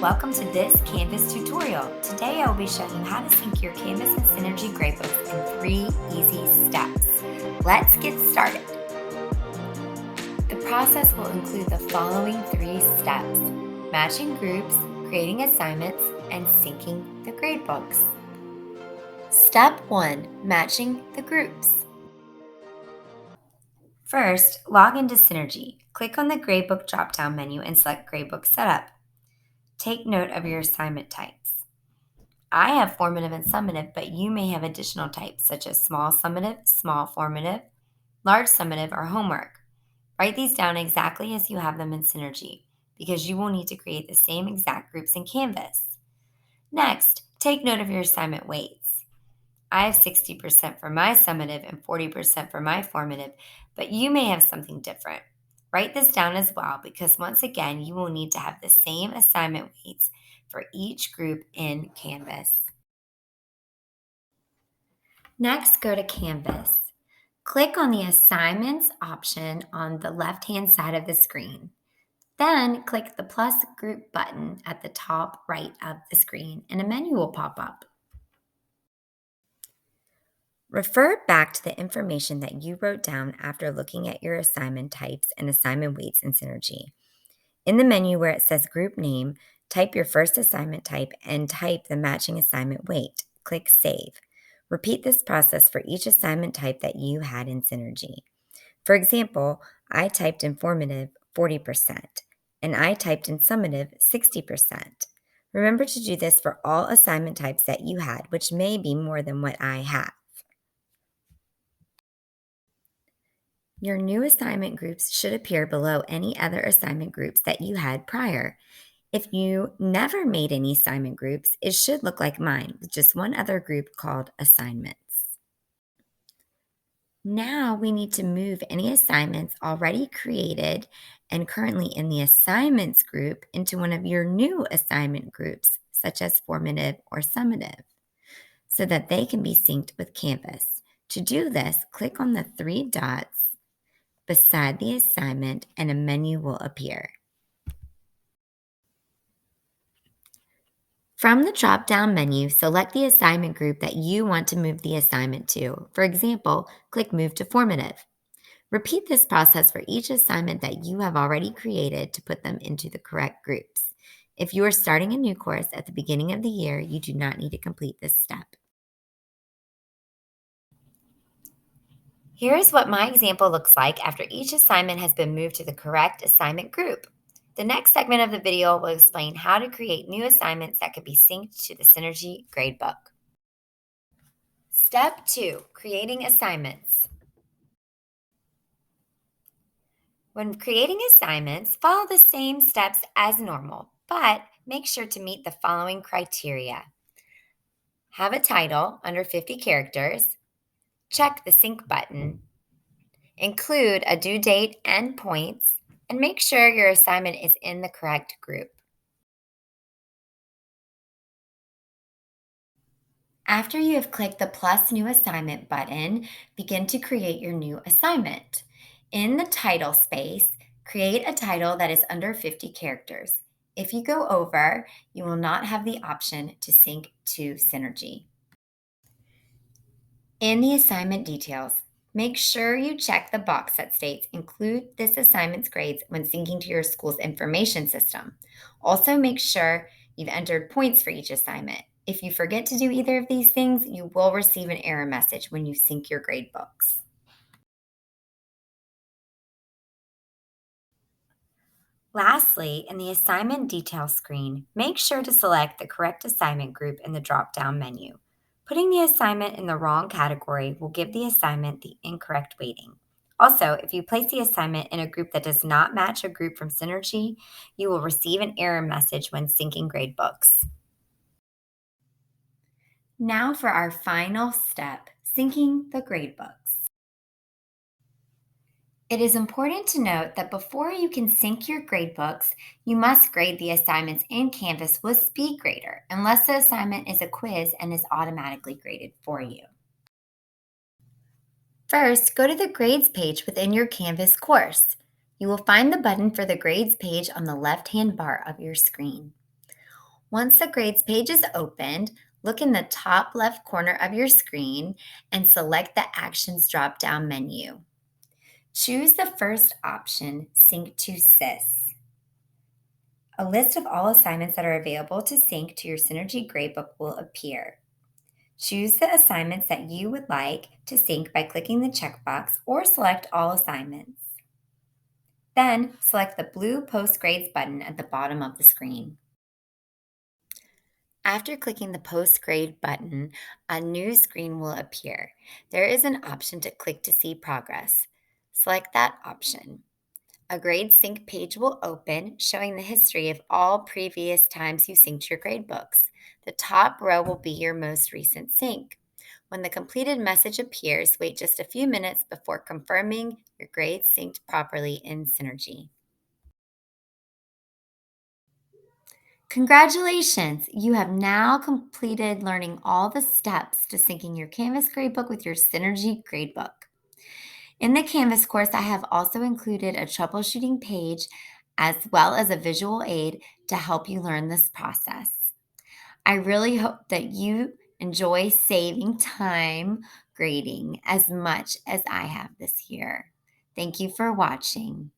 welcome to this Canvas tutorial. Today I will be showing you how to sync your Canvas and Synergy Gradebooks in 3 easy steps. Let's get started. The process will include the following 3 steps: matching groups, creating assignments, and syncing the gradebooks. Step 1. Matching the groups. First, log into Synergy. Click on the Gradebook drop-down menu and select Gradebook Setup. Take note of your assignment types. I have formative and summative, but you may have additional types such as small summative, small formative, large summative, or homework. Write these down exactly as you have them in Synergy because you will need to create the same exact groups in Canvas. Next, take note of your assignment weights. I have 60% for my summative and 40% for my formative, but you may have something different. Write this down as well because once again, you will need to have the same assignment weights for each group in Canvas. Next, go to Canvas. Click on the Assignments option on the left-hand side of the screen. Then click the plus group button at the top right of the screen and a menu will pop up. Refer back to the information that you wrote down after looking at your assignment types and assignment weights in Synergy. In the menu where it says Group Name, type your first assignment type and type the matching assignment weight. Click Save. Repeat this process for each assignment type that you had in Synergy. For example, I typed in formative 40% and I typed in summative 60%. Remember to do this for all assignment types that you had, which may be more than what I have. Your new assignment groups should appear below any other assignment groups that you had prior. If you never made any assignment groups, it should look like mine with just one other group called Assignments. Now we need to move any assignments already created and currently in the Assignments group into one of your new assignment groups, such as formative or summative, so that they can be synced with Canvas. To do this, click on the 3 dots beside the assignment and a menu will appear. From the drop-down menu, select the assignment group that you want to move the assignment to. For example, click Move to Formative. Repeat this process for each assignment that you have already created to put them into the correct groups. If you are starting a new course at the beginning of the year, you do not need to complete this step. Here is what my example looks like after each assignment has been moved to the correct assignment group. The next segment of the video will explain how to create new assignments that can be synced to the Synergy Gradebook. Step 2. Creating assignments. When creating assignments, follow the same steps as normal, but make sure to meet the following criteria. Have a title under 50 characters. Check the sync button. Include a due date and points, and make sure your assignment is in the correct group. After you have clicked the plus new assignment button, begin to create your new assignment. In the title space, create a title that is under 50 characters. If you go over, you will not have the option to sync to Synergy. In the assignment details, make sure you check the box that states include this assignment's grades when syncing to your school's information system. Also, make sure you've entered points for each assignment. If you forget to do either of these things, you will receive an error message when you sync your gradebooks. Lastly, in the assignment details screen, make sure to select the correct assignment group in the drop-down menu. Putting the assignment in the wrong category will give the assignment the incorrect weighting. Also, if you place the assignment in a group that does not match a group from Synergy, you will receive an error message when syncing gradebooks. Now for our final step, syncing the gradebooks. It is important to note that before you can sync your gradebooks, you must grade the assignments in Canvas with SpeedGrader, unless the assignment is a quiz and is automatically graded for you. First, go to the Grades page within your Canvas course. You will find the button for the Grades page on the left-hand bar of your screen. Once the grades page is opened, look in the top left corner of your screen and select the Actions drop-down menu. Choose the first option, Sync to SIS. A list of all assignments that are available to sync to your Synergy Gradebook will appear. Choose the assignments that you would like to sync by clicking the checkbox or select all assignments. Then select the blue Post Grades button at the bottom of the screen. After clicking the Post Grade button, a new screen will appear. There is an option to click to see progress. Select that option. A grade sync page will open, showing the history of all previous times you synced your gradebooks. The top row will be your most recent sync. When the completed message appears, wait just a few minutes before confirming your grades synced properly in Synergy. Congratulations! You have now completed learning all the steps to syncing your Canvas gradebook with your Synergy gradebook. In the Canvas course, I have also included a troubleshooting page as well as a visual aid to help you learn this process. I really hope that you enjoy saving time grading as much as I have this year. Thank you for watching.